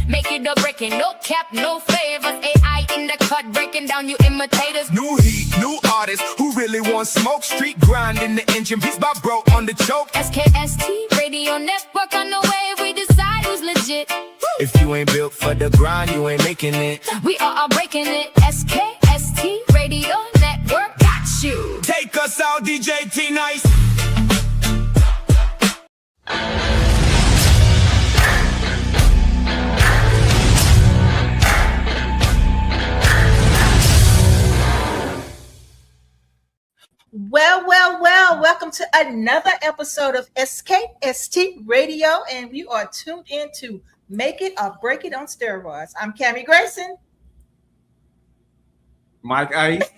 Make it or break it, no cap, no flavors. AI in the cut, breaking down you imitators. New heat, new artists who really want smoke. Street grind in the engine, Beatz by bro on the choke. SKST, radio network on the way. We decide who's legit. If you ain't built for the grind, you ain't making it. We are breaking it. SKST, radio network, got you. Take us out, DJ T-Nyce. Well, welcome to another episode of SKST Radio, and you are tuned in to Make It or Break It on Steroids. I'm Cammie Grayson. Mike Ice.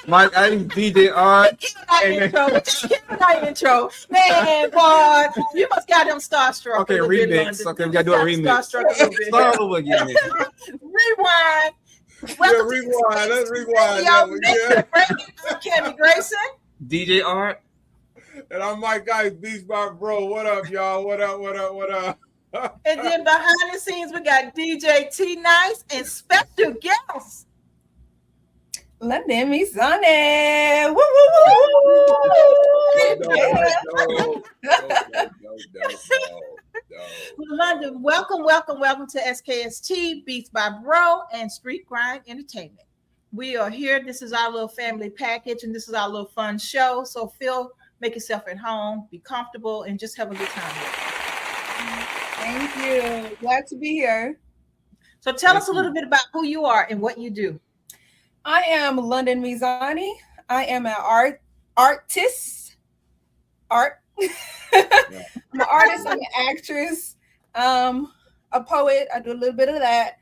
Mike Ice, DJ Art. Intro. Man, boy, you must got them starstruck. Okay, remix. Okay, we gotta do a remix. Start over again. Rewind. Welcome rewind. Let's rewind. I'm Cammie Grayson. DJ Art. And I'm Mike Ice, Beatz by Bro. What up, y'all? What up? And then behind the scenes, we got DJ T-Nyce and special guests. London Mizanii. Woo, London, welcome to SKST, Beatz by Bro, and Street Grind Entertainment. We are here. This is our little family package, and this is our little fun show. So make yourself at home, be comfortable, and just have a good time here. Thank you. Glad to be here. So tell us a little bit about who you are and what you do. I am London Mizanii. I am an artist. I'm an artist, I'm an actress, a poet. I do a little bit of that.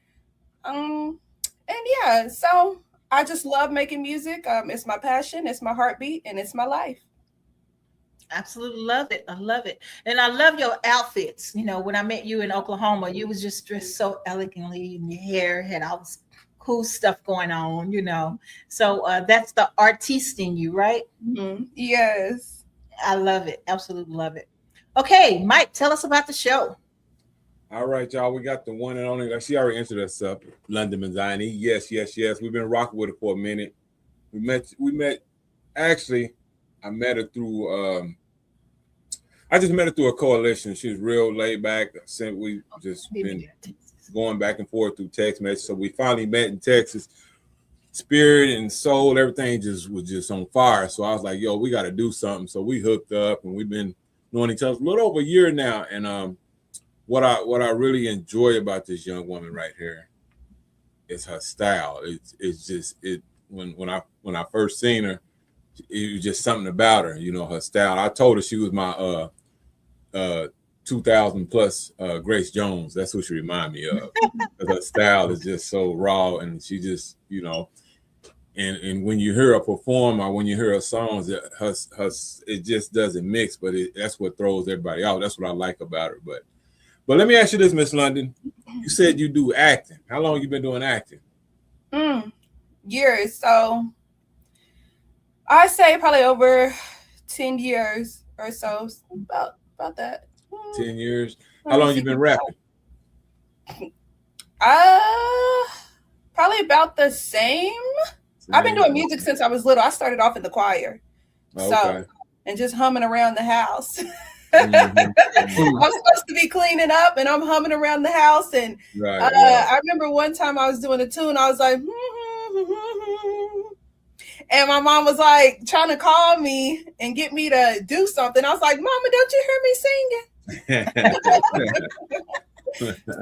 And yeah, so I just love making music. It's my passion, it's my heartbeat, and it's my life. Absolutely love it. I love it. And I love your outfits. You know, when I met you in Oklahoma, you was just dressed so elegantly, and your hair had all this cool stuff going on, you know. So that's the artiste in you, right? Mm-hmm. Yes. I love it. Absolutely love it. Okay, Mike, tell us about the show. All right, y'all. We got the one and only. She already answered us up. London Mizanii. Yes. We've been rocking with her for a minute. We met. Actually, I met her through. I just met her through a coalition. She was real laid back. We just been going back and forth through text messages. So we finally met in Texas. Spirit and soul, everything was just on fire. So I was like, yo, we got to do something. So we hooked up, and we've been knowing each other a little over a year now. And what I really enjoy about this young woman right here is her style. It's just when I first seen her, it was just something about her, you know, her style. I told her she was my 2000 plus Grace Jones. That's who she remind me of. Her style is just so raw, and she just, you know, and when you hear her perform or when you hear her songs, it just doesn't mix, but that's what throws everybody out. That's what I like about her. But let me ask you this, Miss London. You said you do acting. How long you been doing acting? Years. So I say probably over 10 years or so. About that. 10 years. How long you been rapping? Probably about the same. I've been doing music since I was little. I started off in the choir. And just humming around the house. I'm supposed to be cleaning up, and I'm humming around the house. And I remember one time I was doing a tune. I was like, and my mom was like trying to call me and get me to do something. I was like, Mama, don't you hear me singing?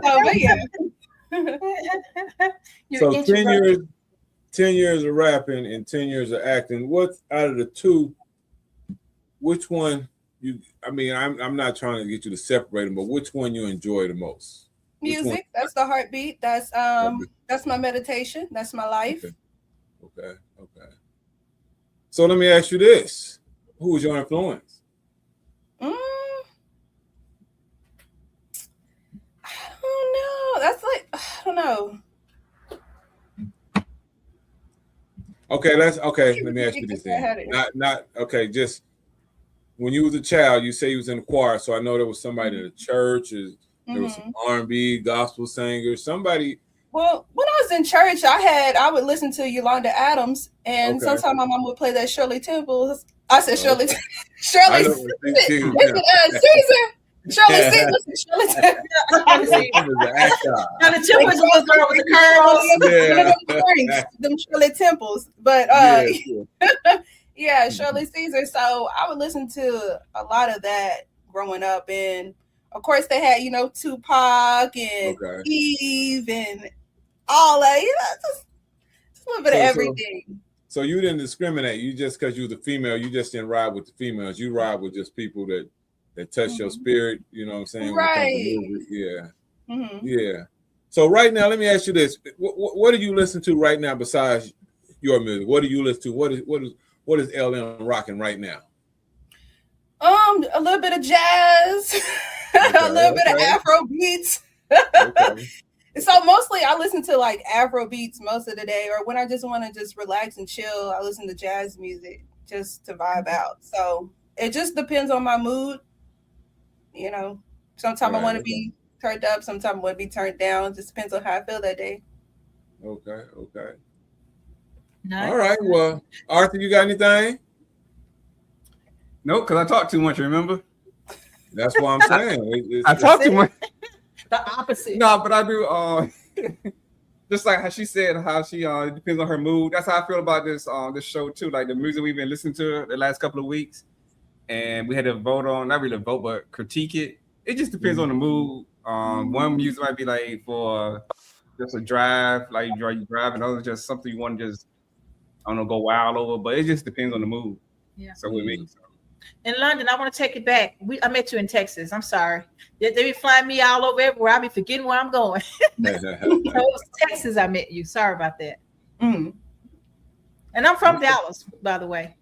But yeah. So 10 years of rapping and 10 years of acting. What out of the two, which one I'm not trying to get you to separate them, but which one you enjoy the most? Music. That's the heartbeat. That's my meditation. That's my life. Okay. So let me ask you this. Who was your influence? I don't know. I don't know. Okay, let me ask you this then. Not okay, just when you was a child, you say you was in the choir, so I know there was somebody in the church There was some R&B, gospel singers. Somebody. Well, when I was in church, I would listen to Yolanda Adams, and Okay. sometimes my mom would play that Shirley Temple. I said Shirley, I Shirley, know what Caesar, Shirley Caesar, Shirley Temple. Now the Temples was girl with the curls. Them Shirley Temples, but yeah, Shirley Caesar. So I would listen to a lot of that growing up, and of course they had Tupac and Eve and all that. Just a little bit of everything. So you didn't discriminate. You just because you was a female, you just didn't ride with the females. You ride with just people that touch your spirit. You know what I'm saying? Right. Yeah. Yeah. So right now, let me ask you this: what do you listen to right now besides your music? What do you listen to? What is LM rocking right now? A little bit of jazz, a little bit of Afro beats. So mostly I listen to like Afro beats most of the day, or when I just want to just relax and chill, I listen to jazz music just to vibe out. So it just depends on my mood. Sometimes I want to be turned up, sometimes I want to be turned down. It just depends on how I feel that day. Okay. Nice. All right. Well, Arthur, you got anything? Nope, because I talk too much, remember? That's what I'm saying. I talk too much. The opposite. No, but I do. Just like how she said, how she it depends on her mood. That's how I feel about this show too. Like the music we've been listening to the last couple of weeks, and we had to vote on, not really vote, but critique it. It just depends on the mood. One music might be like for just a drive, like you drive, and others just something you want to just go wild over. But it just depends on the mood. Yeah. So with me. In London, I want to take it back. I met you in Texas. I'm sorry. They be flying me all over everywhere. I be forgetting where I'm going. So it was Texas I met you. Sorry about that. And I'm from Dallas, by the way.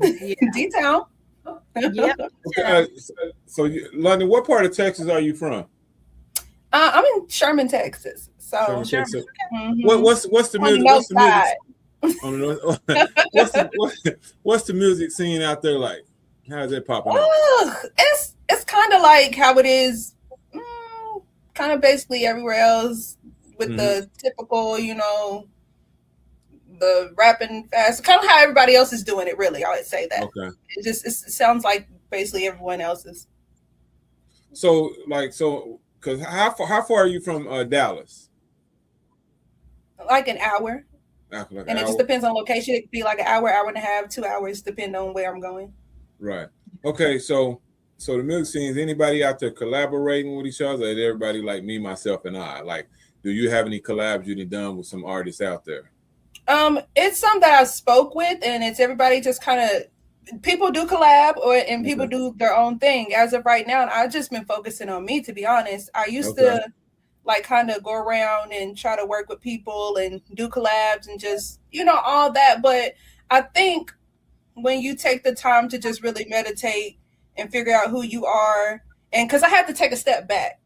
D-Town. Yeah. So London, what part of Texas are you from? I'm in Sherman, Texas. So Texas. What's the music? What's the music? What's the music scene out there like? How's it popping up? It's kind of like how it is, kind of basically everywhere else with the typical, the rapping fast, kind of how everybody else is doing it. Really, I would say that. Okay. It sounds like basically everyone else's. So, because how far are you from Dallas? Like an hour. Like and it just depends on location. It could be like an hour, hour and a half, 2 hours, depending on where I'm going. Right. Okay. So the music scene, is anybody out there collaborating with each other? Or is everybody like me, myself, and I? Like, do you have any collabs you've done with some artists out there? It's some that I spoke with, and it's everybody just kind of people do collab and people do their own thing. As of right now, I've just been focusing on me, to be honest. I used to like kind of go around and try to work with people and do collabs and just, all that. But I think when you take the time to just really meditate and figure out who you are, and because I had to take a step back.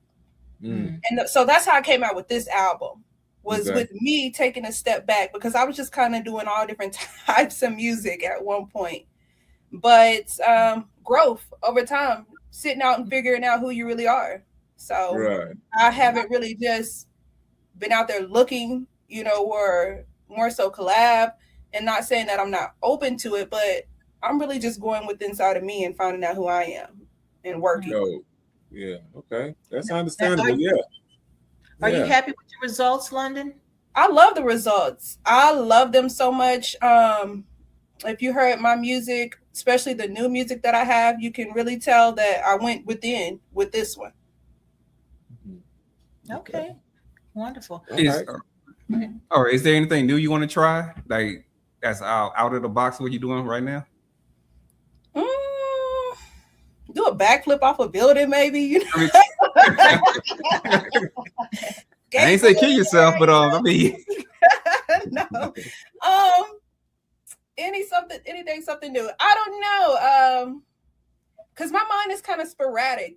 And so that's how I came out with this album, was with me taking a step back, because I was just kind of doing all different types of music at one point. But growth over time, sitting out and figuring out who you really are. So I haven't really just been out there looking, or more so collab, and not saying that I'm not open to it, but I'm really just going with inside of me and finding out who I am and working. Yeah. Okay. That's understandable. Are you happy with your results, London? I love the results. I love them so much. If you heard my music, especially the new music that I have, you can really tell that I went within with this one. Okay. Wonderful. All right. Is there anything new you want to try? Like that's out of the box what you're doing right now? Do a backflip off a building, maybe. I ain't say kill yourself, but I mean no. Anything something new. I don't know. Because my mind is kind of sporadic,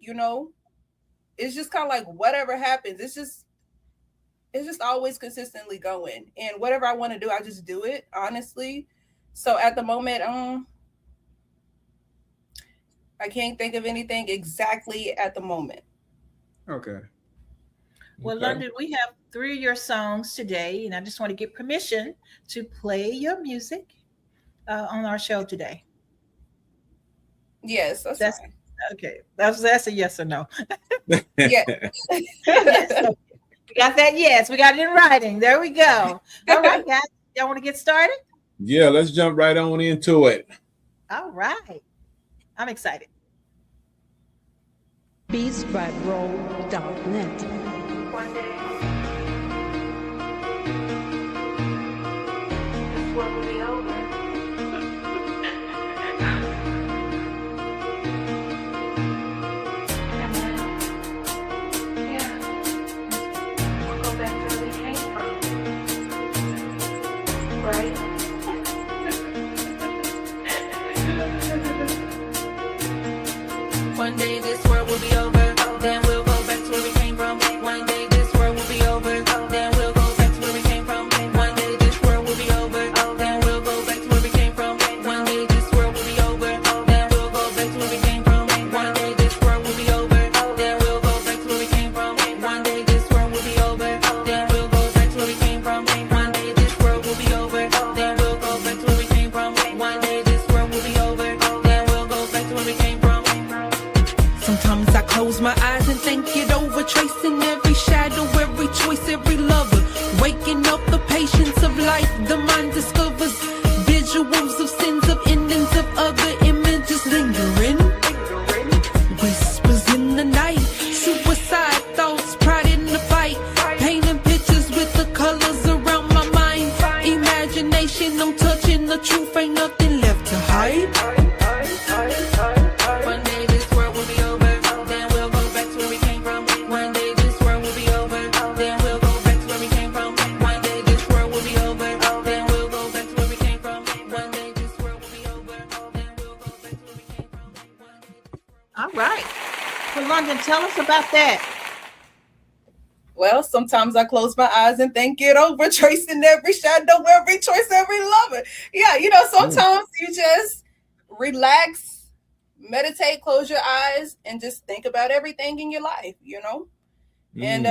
It's just kind of like whatever happens. It's just always consistently going. And whatever I want to do, I just do it, honestly. So at the moment, I can't think of anything exactly at the moment. Okay. Well, Okay. London, we have 3 of your songs today, and I just want to get permission to play your music on our show today. Yes, That's fine. okay. That's a yes or no. Yeah. Yes. Okay. We got that. Yes, we got it in writing. There we go. All right, guys. Y'all want to get started? Yeah, let's jump right on into it. All right. I'm excited. BeatsByBro.net. One day, this world will be over. And then, yeah, we'll go back to where we came from, right? One day this world will be over, then we'll go back to where we came from. One day this world will be over, then we'll go back to where we came from. One day this world will be over, then we'll go back to where we came from. One day this world will be over, then we'll go back to where we came from. One day this world will be over, then we'll go back to where we came from. One day this world will be over, then we'll go back to where we came from. One day this world will be over, then we'll go back to where we came from. One day this world will be over, then we'll go back to where we came from. Sometimes I close my eyes and think it over, tracing every shadow, every choice, every lover. Waking up the patience of life, the mind discovers visuals of sins, of endings, of other images lingering. Whispers in the night, suicide thoughts, pride in the fight. Painting pictures with the colors around my mind. Imagination, I'm touching the truth, ain't nothing left to hide. One day this world will be over, then we'll go back to where we came from. One day this world will be over, then we'll go back to where we came from. One day this world will be over, then we'll go back to where we came from. One day this world will be over, then we'll go back to where we came from. All right. So, London, tell us about that. Well, sometimes I close my eyes and think it over, tracing every shadow, every choice, every lover. Yeah, sometimes you just relax, meditate, close your eyes, and just think about everything in your life, And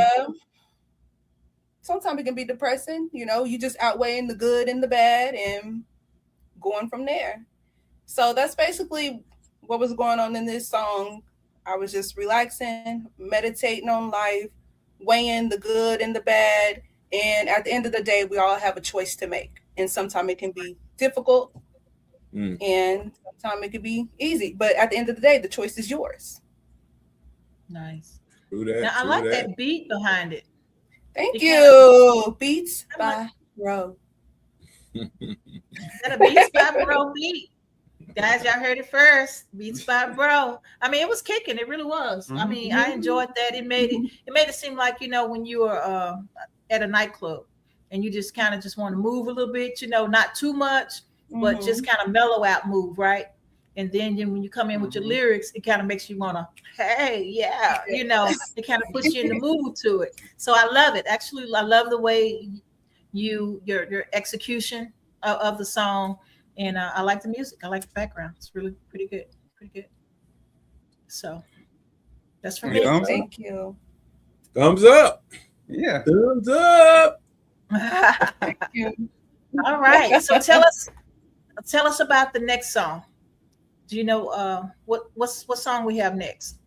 sometimes it can be depressing, you just outweighing the good and the bad and going from there. So that's basically what was going on in this song. I was just relaxing, meditating on life, weighing the good and the bad. And at the end of the day, we all have a choice to make. And sometimes it can be difficult and sometimes it can be easy. But at the end of the day, the choice is yours. Nice. True that, Now, I true like that. that beat behind it. Thank You you. Beats by Bro. Is that a Beats by Bro beat? Guys, y'all heard it first. Beats by Bro. I mean, it was kicking. It really was. I mean, I enjoyed that. It made it seem like, when you were at a nightclub and you just kind of just want to move a little bit, not too much, but just kind of mellow out move, right? And then when you come in with your lyrics, it kind of makes you want to, hey, yeah, it kind of puts you in the mood to it. So I love it. Actually, I love the way your execution of the song. And I like the music. I like the background. It's really pretty good. Pretty good. So that's for me. Thumbs up. Thank you. Thumbs up. Yeah. Thumbs up. Thank you. All right. So tell us about the next song. Do you know what song we have next?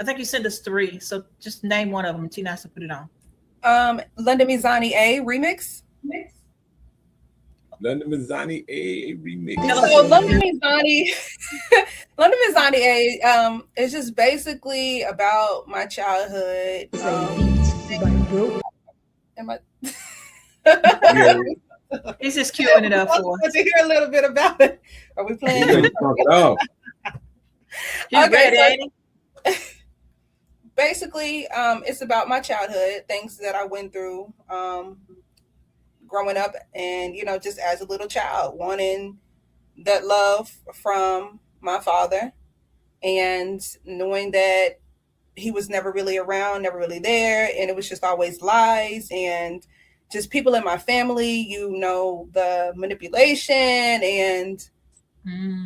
I think you sent us 3. So just name one of them. T-Nyce will put it on. London Mizanii A remix. London Mizanii A remix. So London Mizanii A is just basically about my childhood. Am I? Yeah. He's just queuing it up I for want us. to hear a little bit about it. Are we playing? Fuck it off. He's Okay, ready, so- ain't he? Basically, it's about my childhood, things that I went through growing up, and just as a little child, wanting that love from my father, and knowing that he was never really around, never really there, and it was just always lies and just people in my family, the manipulation and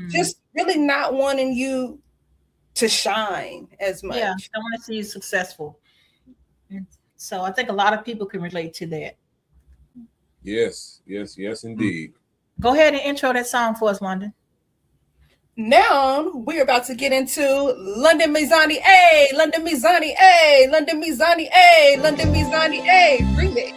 just really not wanting you to shine as much. Yeah, I want to see you successful. So I think a lot of people can relate to that. Yes, indeed. Go ahead and intro that song for us, London. Now we're about to get into London Mizanii A, London Mizanii A, London Mizanii A, London Mizanii A remix.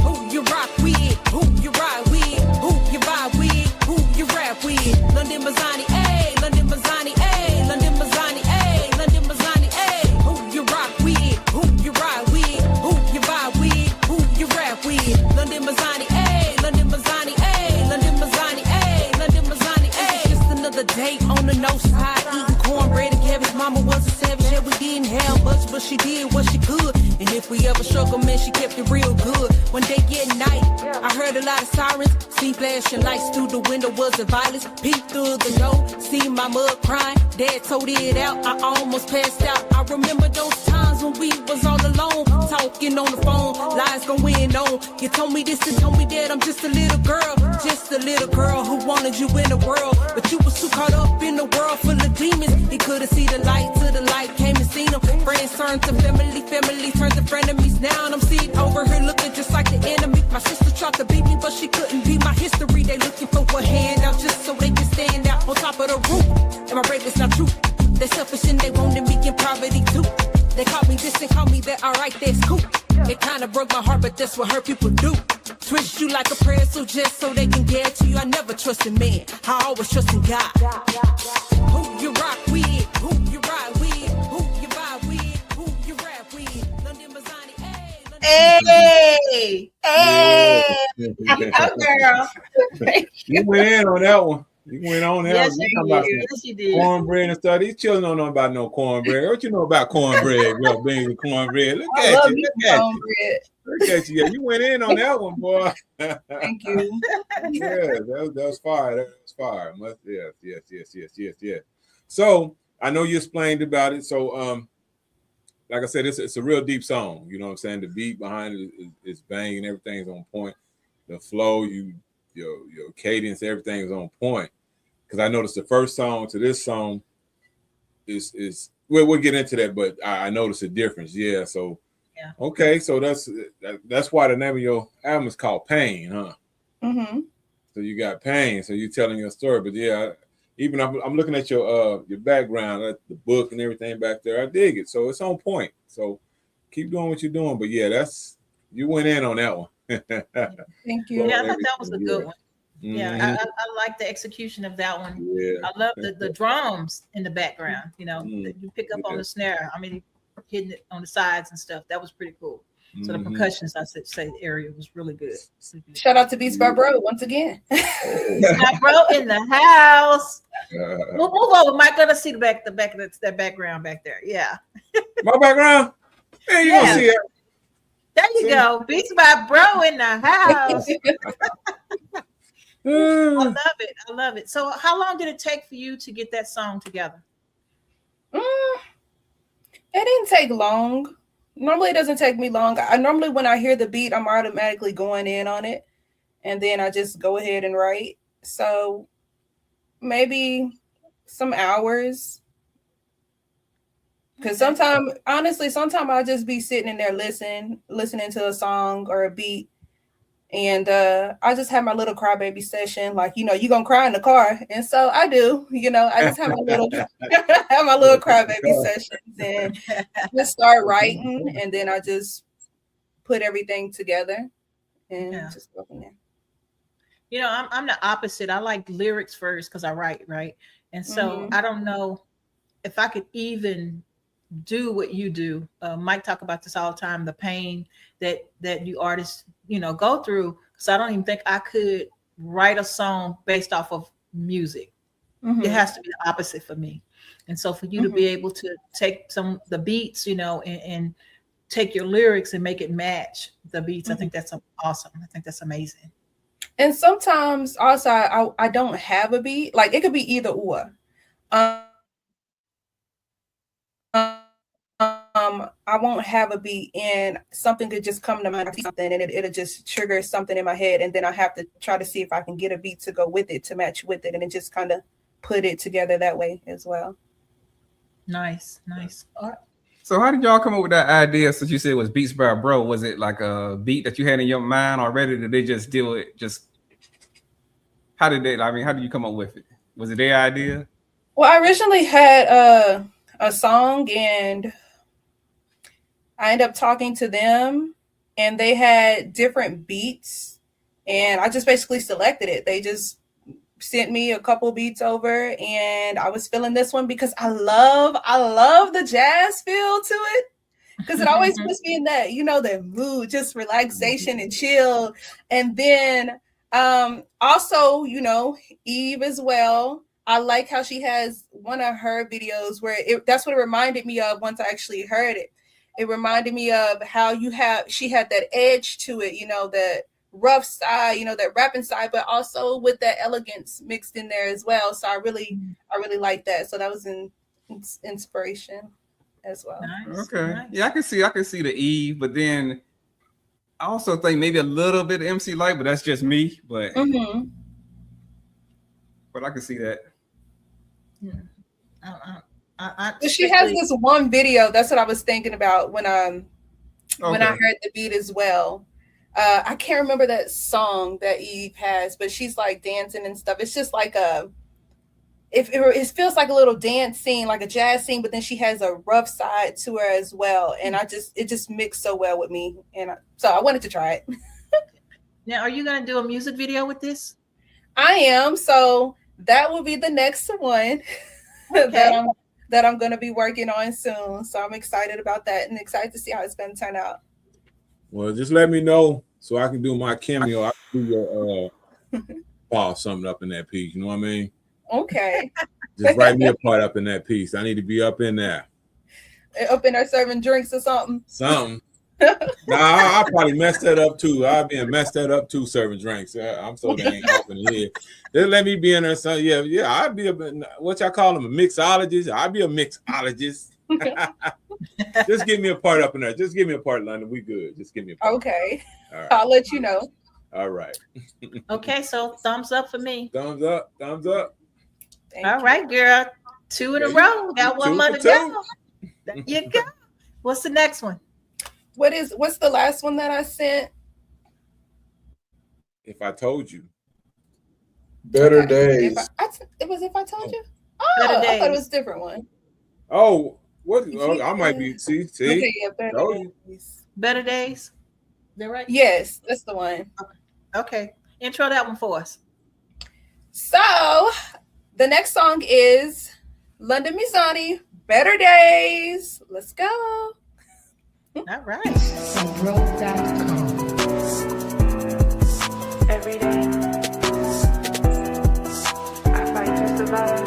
Who you rock with, who you ride with, who you vibe with, who you rap with. London Mizanii A, London Mizanii A, London Mizanii A, London Mizanii A. Who you rock with, who you ride with, who you vibe with, who you rap with. London Mizanii A, London Mizanii A, London Mizanii A, London Mizanii A. Just another day on the no side, eating cornbread and cabbage. Mama was a savage, yeah, we didn't have much, but she did what she could. And if we ever struggle, man, she kept it real good. One day at night, I heard a lot of sirens, seen flashing lights through the window, was it violence? Peeked through the door, seen my mug crying. Dad told it out, I almost passed out. I remember those times when we was all alone, talking on the phone, lies going on. You told me this and told me that, I'm just a little girl who wanted you in the world. But you was too caught up in the world full of demons. He couldn't see the light till the light came and seen them. Friends turned to family, family turned to frenemies. Now I'm sitting over here looking just like the enemy. My sister tried to beat me, but she couldn't beat my history. They looking for a handout just so they can stand out on top of the roof. And my rape is not true. They're selfish and they wanted me in poverty too. They called me this and called me that, alright, that's cool. It kinda broke my heart, but that's what hurt people do. Twist you like a prayer, so just so they can get to you. I never trusted man, I always trusted God. Who you rock with, who you ride with, who you vibe with, who you rap with. London Mizanii, Hey, hey, oh, girl. You went in on that one. You went on that Yes, one. you You talking about did. some Yes, you did. cornbread and stuff. These children don't know about no cornbread. What you know about cornbread, girl? Being cornbread. Look I at love you. me Look some at you. cornbread. Look at you. Yeah, you went in on that one, boy. Thank you. Yeah, that was fire. That was fire. Yes. So I know you explained about it. So like I said, it's a real deep song. You know what I'm saying? The beat behind it is banging, everything's on point. The flow, your cadence, everything is on point. Because I noticed the first song to this song is we'll get into that, but I noticed a difference. Yeah, so yeah. Okay, so that's why the name of your album is called Pain, huh? Mm-hmm. So you got pain, so you're telling your story. But yeah, even I'm looking at your background, at the book and everything back there. I dig it. So it's on point. So keep doing what you're doing. But yeah, you went in on that one. Thank you. Yeah, I thought that was a good one. Mm-hmm. Yeah, I like the execution of that one. Yeah. I love the drums in the background. You know, that you pick up on the snare. I mean, hitting it on the sides and stuff. That was pretty cool. So the percussions, I should say, area was really good. Shout out to Beatz by Bro once again. My bro in the house. Move over, Mike. Let us see the back of that background back there. Yeah. My background. Hey, you gonna see it. There you go. Beatz by Bro in the house. I love it. So how long did it take for you to get that song together? It didn't take long. Normally it doesn't take me long. I normally, when I hear the beat, I'm automatically going in on it, and then I just go ahead and write. So maybe some hours. Because sometimes I'll just be sitting in there listening to a song or a beat, and I just have my little crybaby session. Like, you're gonna cry in the car, and so I do. I just have my little crybaby sessions and just start writing, and then I just put everything together and just go from there. I'm the opposite. I like lyrics first because I write, right? And so I don't know if I could even do what you do. Mike talk about this all the time, the pain that you artists go through. So I don't even think I could write a song based off of music. It has to be the opposite for me. And so for you to be able to take the beats, and take your lyrics and make it match the beats, I think that's awesome. I think that's amazing. And sometimes also I don't have a beat. Like, it could be either or. I won't have a beat and something could just come to mind, something, and it'll just trigger something in my head, and then I have to try to see if I can get a beat to go with it, to match with it, and it just kind of put it together that way as well. Nice. All right. So how did y'all come up with that idea? Since you said it was Beats by Bro, was it like a beat that you had in your mind already? Did they just deal it? Just how did you come up with it? Was it their idea? Well, I originally had a song, and I ended up talking to them, and they had different beats, and I just basically selected it. They just sent me a couple beats over, and I was feeling this one because I love the jazz feel to it, because it always puts me in that, that mood, just relaxation and chill. And then also, Eve as well. I like how she has one of her videos where that's what it reminded me of once I actually heard it. It reminded me of how she had that edge to it, that rough side, that rapping side, but also with that elegance mixed in there as well. So I really like that. So that was an inspiration as well. Nice. Okay. Nice. Yeah, I can see the Eve, but then I also think maybe a little bit of MC Light, but that's just me. But but I can see that. Yeah. She has this one video. That's what I was thinking about when I heard the beat as well. I can't remember that song that Eve has, but she's like dancing and stuff. It's just like it feels like a little dance scene, like a jazz scene, but then she has a rough side to her as well. And it just mixed so well with me. And so I wanted to try it. Now, are you going to do a music video with this? I am. So that will be the next one that I'm going to be working on soon. So I'm excited about that and excited to see how it's going to turn out. Well, just let me know so I can do my cameo. I can do your ball something up in that piece. You know what I mean? Okay. Just write me a part up in that piece. I need to be up in there. Up in there serving drinks or something. I probably messed that up too. I'll be messed that up too, serving drinks. I'm so dang off in here. Just let me be in there. So yeah. I'd be what y'all call them, a mixologist. I'd be a mixologist. Just give me a part up in there. Just give me a part, London. We good. Just give me a part. Okay. All right. I'll let you know. All right. Okay, so thumbs up for me. Thumbs up. All right, girl. 2 in a row. Got one more to go. There you go. What's the next one? What's the last one that I sent? If I told you. Better Days. It was If I Told You? Better I Days. thought it was a different one. Oh, what? Oh, I might be. See. Okay, yeah, Better Days. Better Days? Is that right? Yes, that's the one. Okay. Intro that one for us. So the next song is London Mizanii, Better Days. Let's go. All right. Every day, I fight to survive.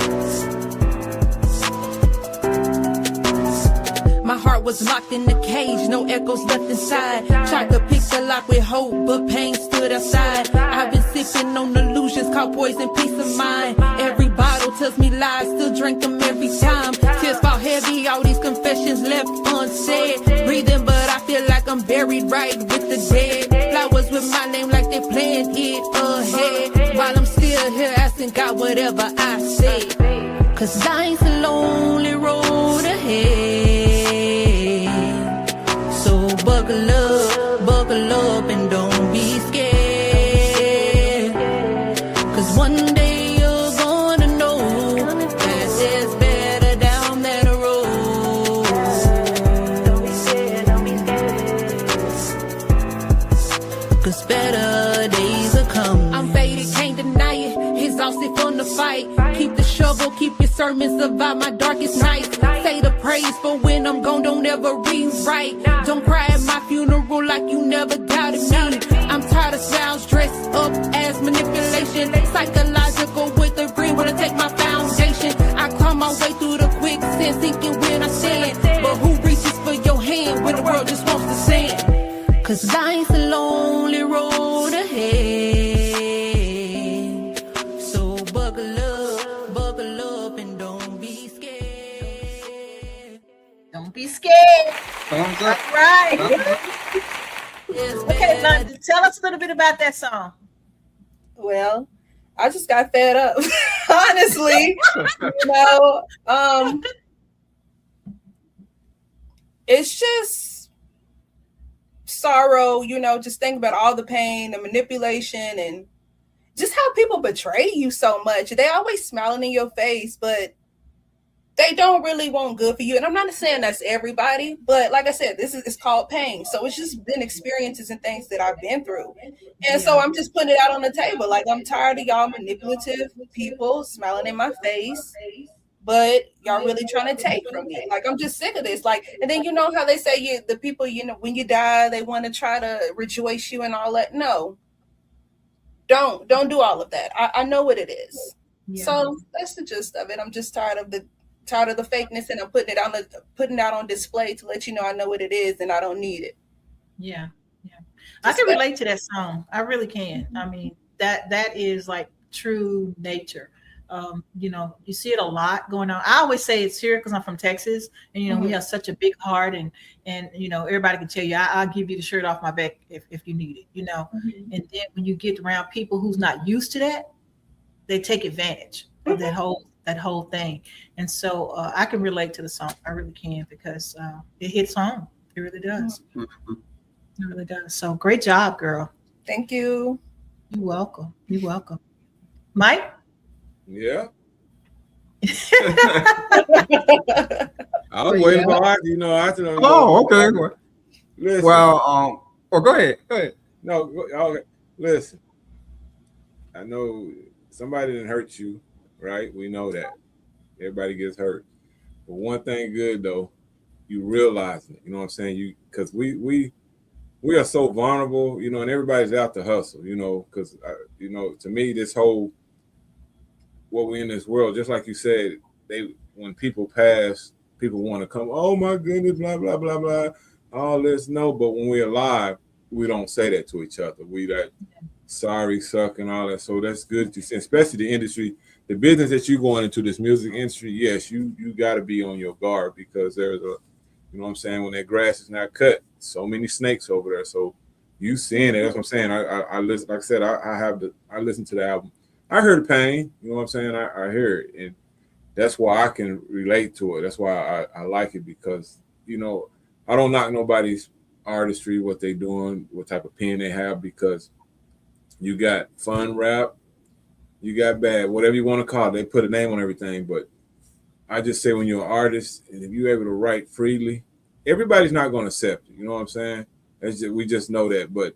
My heart was locked in the cage, no echoes left inside. Tried to pick the lock with hope, but pain stood outside. I've been sipping on illusions, called poison, peace of mind. Every bottle tells me lies, still drink them every time. Tears fall heavy, all these confessions left unsaid. Breathing, but I feel like I'm buried right with the dead. Flowers with my name like they're playing it ahead. While I'm still here asking God whatever I say. Cause life's a lonely road ahead. So buckle up and don't be scared. Cause one day you're gonna know that there's better down that road. Don't be scared, don't be scared. Cause better days are coming. I'm faded, can't deny it. Exhausted from the fight. Keep the shovel, keep your sermons about my darkest nights. Say the praise for when I'm gone, don't ever rewrite. Don't cry at my funeral like you never doubted me. I'm tired of sounds dressed up as manipulation. Psychological with the green when I take my foundation. I climb my way through the quicksand, sinking when I stand. But who reaches for your hand when the world just wants to stand? Cause life's a lonely road ahead. So buckle up and don't be scared. Don't be scared. Thumbs That's up. Right. It's Okay, bad. London, tell us a little bit about that song. Well, I just got fed up, honestly. It's just sorrow, just think about all the pain, the manipulation, and just how people betray you so much. They always smiling in your face, but they don't really want good for you. And I'm not saying that's everybody, but like I said, it's called pain. So it's just been experiences and things that I've been through. And so I'm just putting it out on the table. Like, I'm tired of y'all manipulative people smiling in my face, but y'all really trying to take from me. Like, I'm just sick of this. Like, and then how they say the people, when you die, they want to try to rejoice you and all that. No, don't do all of that. I know what it is. Yeah. So that's the gist of it. I'm just tired of the fakeness, and I'm putting it out on display to let you know I know what it is and I don't need it. Yeah. I can relate to that song. I really can. I mean, that is like true nature. You see it a lot going on. I always say it's here because I'm from Texas, and we have such a big heart, and everybody can tell you, I'll give you the shirt off my back if you need it, And then when you get around people who's not used to that, they take advantage of that whole thing. And so I can relate to the song. I really can, because it hits home. It really does. It really does. So great job, girl. Thank you. You're welcome. Mike? Yeah. I was waiting for Artie, Oh, okay. Listen. Well, go ahead. No, okay. Listen. I know somebody didn't hurt you, right? We know that. Everybody gets hurt. But one thing good though, you realize it. You know what I'm saying? Because we are so vulnerable, and everybody's out to hustle, because to me, this whole what we in this world, just like you said, when people pass, people want to come, oh my goodness, blah blah blah blah, all this. No, but when we're alive, we don't say that to each other. We like sorry, suck, and all that. So that's good to see, especially the industry, the business that you're going into, this music industry. Yes, you got to be on your guard, because there's when that grass is not cut, so many snakes over there. So you seeing it. That's what I'm saying. I listen. Like I said, I listen to the album. I heard the pain. You know what I'm saying? I hear it, and that's why I can relate to it. That's why I like it, because I don't knock nobody's artistry, what they doing, what type of pen they have, because you got fun rap, you got bad, whatever you want to call it. They put a name on everything, but I just say when you're an artist and if you're able to write freely, everybody's not going to accept it. You know what I'm saying? We just know that. But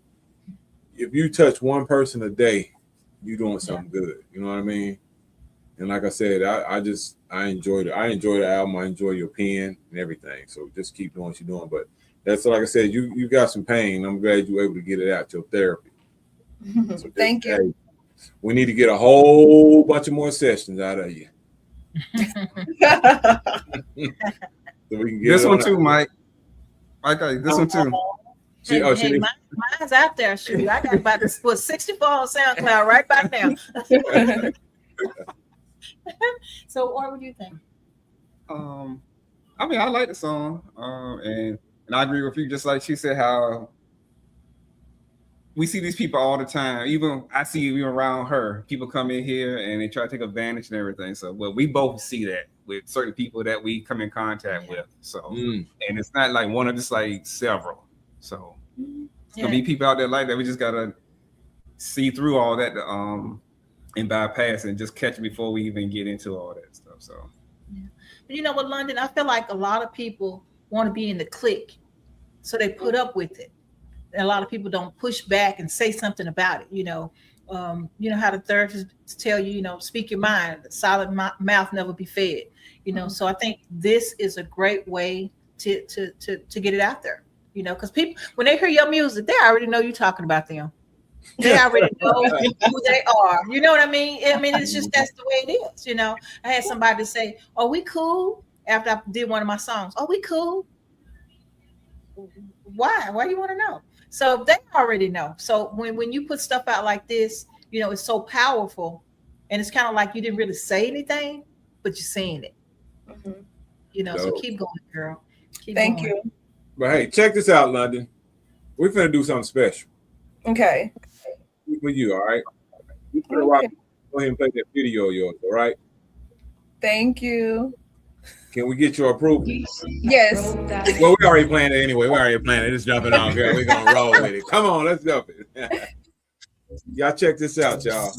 if you touch one person a day, you're doing something good. You know what I mean? And like I said, I enjoyed it. I enjoy the album. I enjoy your pen and everything. So just keep doing what you're doing. But that's like I said, you got some pain. I'm glad you were able to get it out, your therapy. So Thank you. Hey, we need to get a whole bunch of more sessions out of you. So we can get This it one on too, out. Mike. This one too. Hey, mine's out there. Shoot, I got about to put 64 on SoundCloud right back now. So, what do you think? I mean, I like the song, and I agree with you. Just like she said, how we see these people all the time. Even I see even around her, people come in here and they try to take advantage and everything. So, well, we both see that with certain people that we come in contact with. So, and it's not like one of just like several. So, it's gonna be people out there like that. We just gotta see through all that, and bypass and just catch it before we even get into all that stuff. So, But you know what, London? I feel like a lot of people want to be in the clique, so they put up with it. And a lot of people don't push back and say something about it. You know how the therapists tell you, speak your mind. Silent mouth never be fed. So I think this is a great way to get it out there. Because people, when they hear your music, they already know you're talking about them. They already know who they are. You know what I mean? It's just that's the way it is. I had somebody say, "Are we cool?" After I did one of my songs. "Are we cool?" Why? Why do you want to know? So they already know. So when you put stuff out like this, it's so powerful, and it's kind of like you didn't really say anything, but you're saying it. So keep going, girl. Keep Thank going. you. But hey, check this out, London. We're finna do something special Okay. for you, all right? We're finna rock. Go ahead and play that video of yours, all right? Thank you. Can we get your approval? Yes. Well, we already planned it anyway. We already planned it. It's jumping off here. We're gonna roll with it. Come on, let's jump it. Y'all check this out, y'all.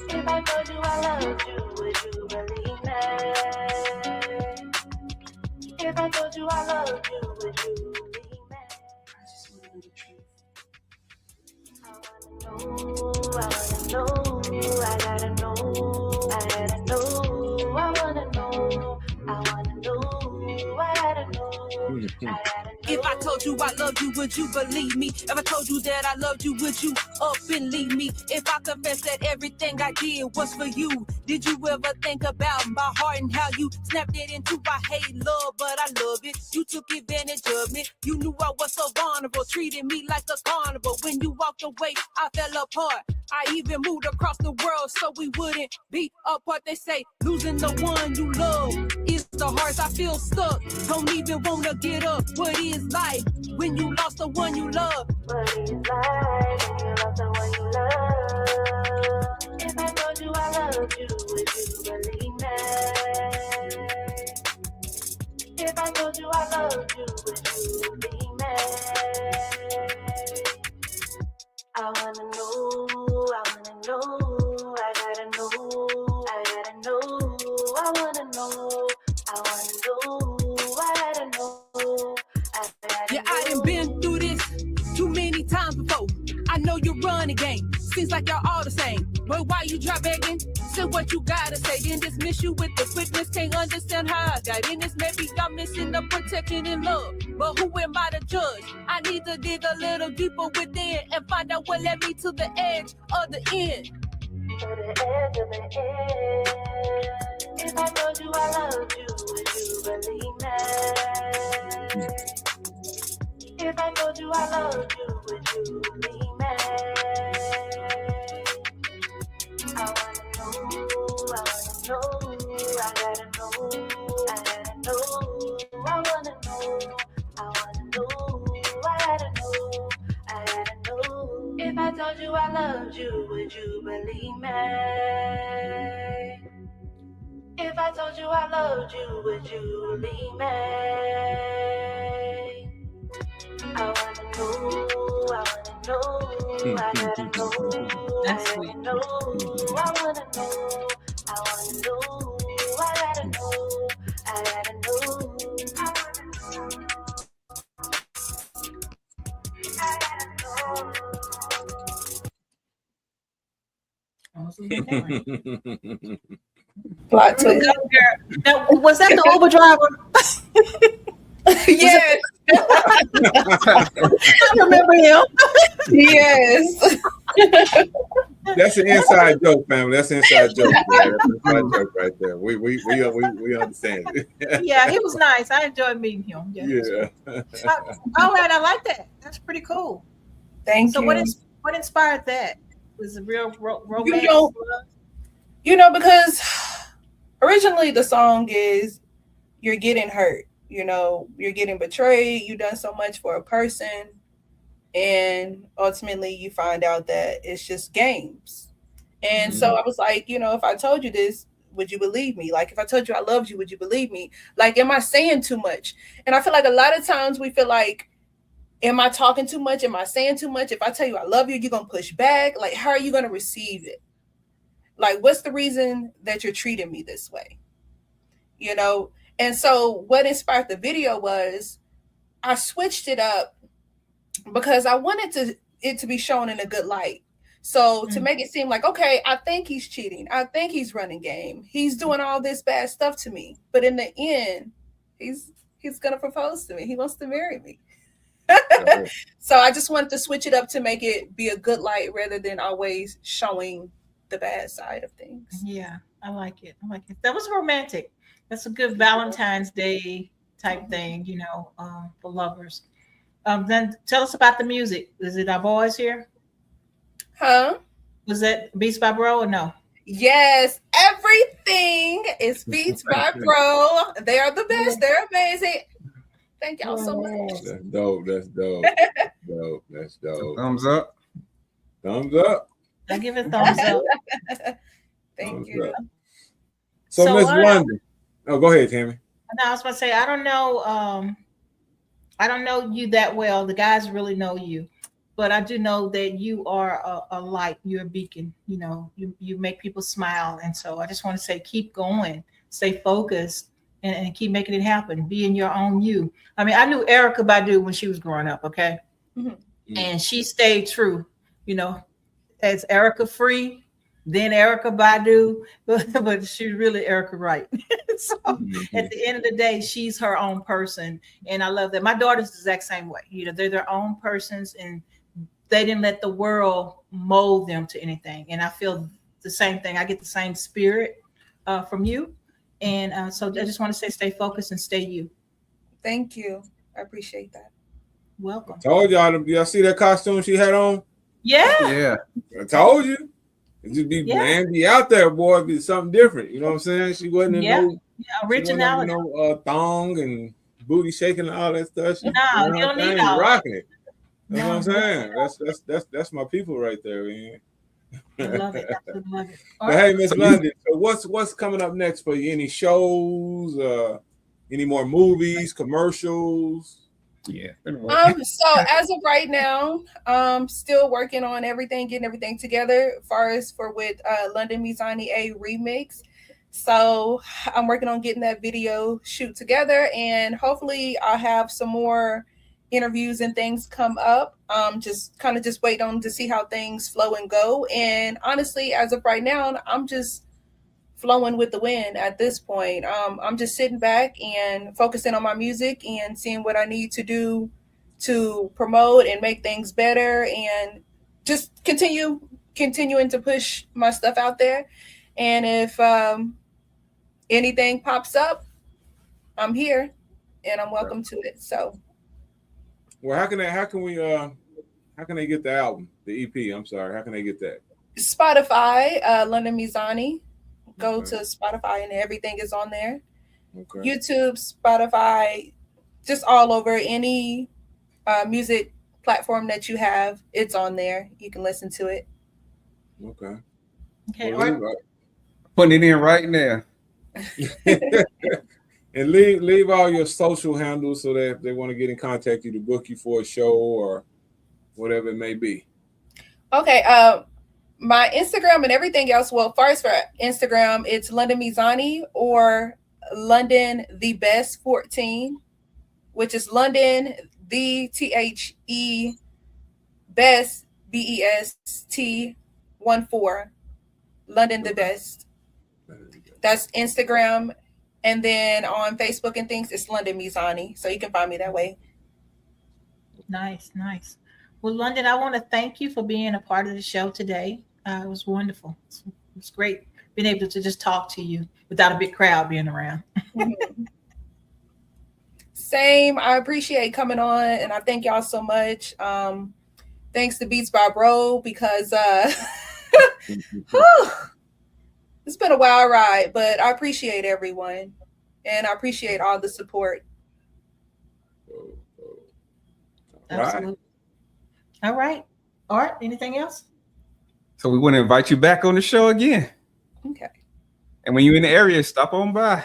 If I told you I loved you, would you believe me? If I told you I loved you, would you believe me? I just want to know the truth. I wanna know, I gotta know, I gotta know, I wanna know, I wanna know, I gotta know, I gotta know. If I told you I loved you, would you believe me? If I told you that I loved you, would you up and leave me? If I confessed that everything I did was for you, did you ever think about my heart and how you snapped it into I hate love, but I love it. You took advantage of me. You knew I was so vulnerable, treated me like a carnival. When you walked away, I fell apart. I even moved across the world so we wouldn't be apart. They say losing the one you love is the hardest. I feel stuck, don't even wanna get up. What is life when you lost the one you love? What is life when you lost the one you love? If I told you I loved you, would you believe me? If I told you I loved you, would you believe me? I wanna know, I gotta know, I gotta know, I wanna know, I wanna know, I gotta know, I gotta Yeah, I done been through this too many times before. I know you run the game, seems like y'all all the same. But why you try begging? Say what you gotta say, then dismiss you with the quickness. Can't understand how I got in this. Maybe I'm missing the protection and love. But who am I to judge? I need to dig a little deeper within and find out what led me to the edge of the end. to the edge of the end. If I told you I loved you, would you believe me? If I told you I loved you, would you believe me? I wanna know, I gotta know, I gotta know, I wanna know, I wanna know, I gotta know, I gotta know. If I told you I loved you, would you believe me? If I told you I loved you, would you believe me? I wanna know, I gotta know, That's I sweet. gotta know, I wanna know, I wanna know, I gotta know, I gotta know, I wanna know, I gotta know. Plot twist. Now, was that the Uber driver? Yes. I remember him. Yes. That's an inside joke, family. That's an inside joke. Man. That's an inside joke right there. We understand it. Yeah, he was nice. I enjoyed meeting him. Yeah. All right, I like that. That's pretty cool. Thank So you. what inspired that? Was it real romance? Because originally the song is you're getting hurt, you're getting betrayed, you've done so much for a person, and ultimately you find out that it's just games. And so I was like, if I told you this, would you believe me? Like, if I told you I loved you, would you believe me? Like, am I saying too much? And I feel like a lot of times we feel like, am I talking too much? Am I saying too much? If I tell you I love you, you're going to push back. Like, how are you going to receive it? Like, what's the reason that you're treating me this way? And so what inspired the video was I switched it up because I wanted it to be shown in a good light. So to make it seem like, okay, I think he's cheating. I think he's running game. He's doing all this bad stuff to me. But in the end, he's going to propose to me. He wants to marry me. So I just wanted to switch it up to make it be a good light rather than always showing the bad side of things. Yeah, I like it. That was romantic. That's a good Valentine's Day type thing, for lovers. Then tell us about the music. Is it our boys here? Huh? Was that Beatz by Bro or no? Yes, everything is Beatz by Bro. They are the best. They're amazing. Thank y'all so much. That's dope. That's dope. Dope. That's dope. Thumbs up. Thumbs up. I give it a thumbs up. Thank Thumbs you. up. So Miss I don't- London. Oh, go ahead, Tammy. No, I was going to say, I don't know you that well. The guys really know you, but I do know that you are a light. You're a beacon. You know, you make people smile. And so I just want to say, keep going, stay focused, and keep making it happen. Be in your own you. I mean, I knew Erykah Badu when she was growing up, okay? Mm-hmm. And she stayed true, you know, as Erykah Free, then Erykah Badu, but she's really Erykah Wright. So at the end of the day, she's her own person. And I love that. My daughter's the exact same way. You know, they're their own persons and they didn't let the world mold them to anything. And I feel the same thing. I get the same spirit from you. And so I just want to say, stay focused and stay you. Thank you. I appreciate that. Welcome. Told y'all see that costume she had on? Yeah. Yeah. I told you. It just be man, be out there, boy. Be something different. You know what I'm saying? She wasn't in no originality. No thong and booty shaking and all that stuff. She No, you don't need all rocking it. That's No. what I'm saying. That's my people right there, man. I love it. Absolutely love it. All But right. hey, Miss London, so what's coming up next for you? Any shows? Any more movies, commercials? Yeah. So as of right now, still working on everything, getting everything together as far as with London Mizanii A remix. So I'm working on getting that video shoot together, and hopefully I'll have some more interviews and things come up. Just wait on to see how things flow and go. And honestly, as of right now, I'm just flowing with the wind at this point. I'm just sitting back and focusing on my music and seeing what I need to do to promote and make things better, and just continuing to push my stuff out there. And if anything pops up, I'm here and I'm welcome to it. So, well, how can they get the album, the EP? I'm sorry, how can they get that? Spotify, London Mizanii. Go to Spotify and everything is on there. Okay. YouTube, Spotify, just all over. Any music platform that you have, it's on there. You can listen to it. Okay. Okay. Well, Putting it in right now. and leave all your social handles so that if they want to get in contact with you to book you for a show or whatever it may be. Okay. My Instagram and everything else. Well, first for Instagram, it's London Mizanii or London the Best 14, which is London the THE Best BEST 14. London the Best. That's Instagram. And then on Facebook and things, it's London Mizanii. So you can find me that way. Nice. Well, London, I want to thank you for being a part of the show today. It was wonderful. It was great being able to just talk to you without a big crowd being around. Same. I appreciate coming on, and I thank y'all so much. Thanks to Beatz by Bro, because it's been a wild ride, but I appreciate everyone, and I appreciate all the support. Absolutely. All right. Art, anything else? So we want to invite you back on the show again. Okay. And when you're in the area, stop on by.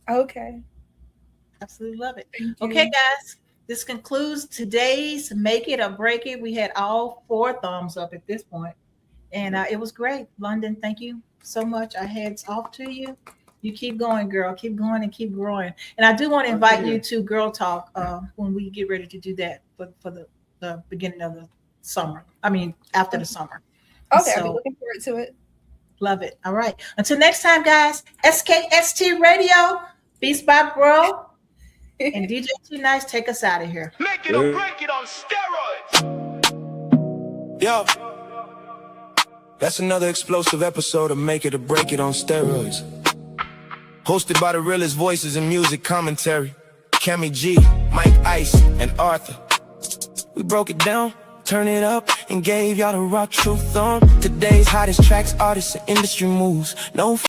Okay. Absolutely love it. Thank you. Okay, guys, this concludes today's Make It or Break It. We had all 4 thumbs up at this point, and it was great. London, thank you so much. Our heads off to you. You keep going, girl. Keep going and keep growing. And I do want to invite you to Girl Talk when we get ready to do that for the beginning of the summer. I mean, after the summer. Okay, So, I'll be looking forward to it. love it. All right. Until next time, guys. SKST Radio, Beatz by Bro, and DJ T-Nyce, take us out of here. Make it or break it on steroids. Yo, that's another explosive episode of Make It or Break It on Steroids. Hosted by the realest voices in music commentary, Cammy G, Mike Ice, and Arthur. We broke it down, turn it up, and gave y'all the raw truth on today's hottest tracks, artists, and industry moves. No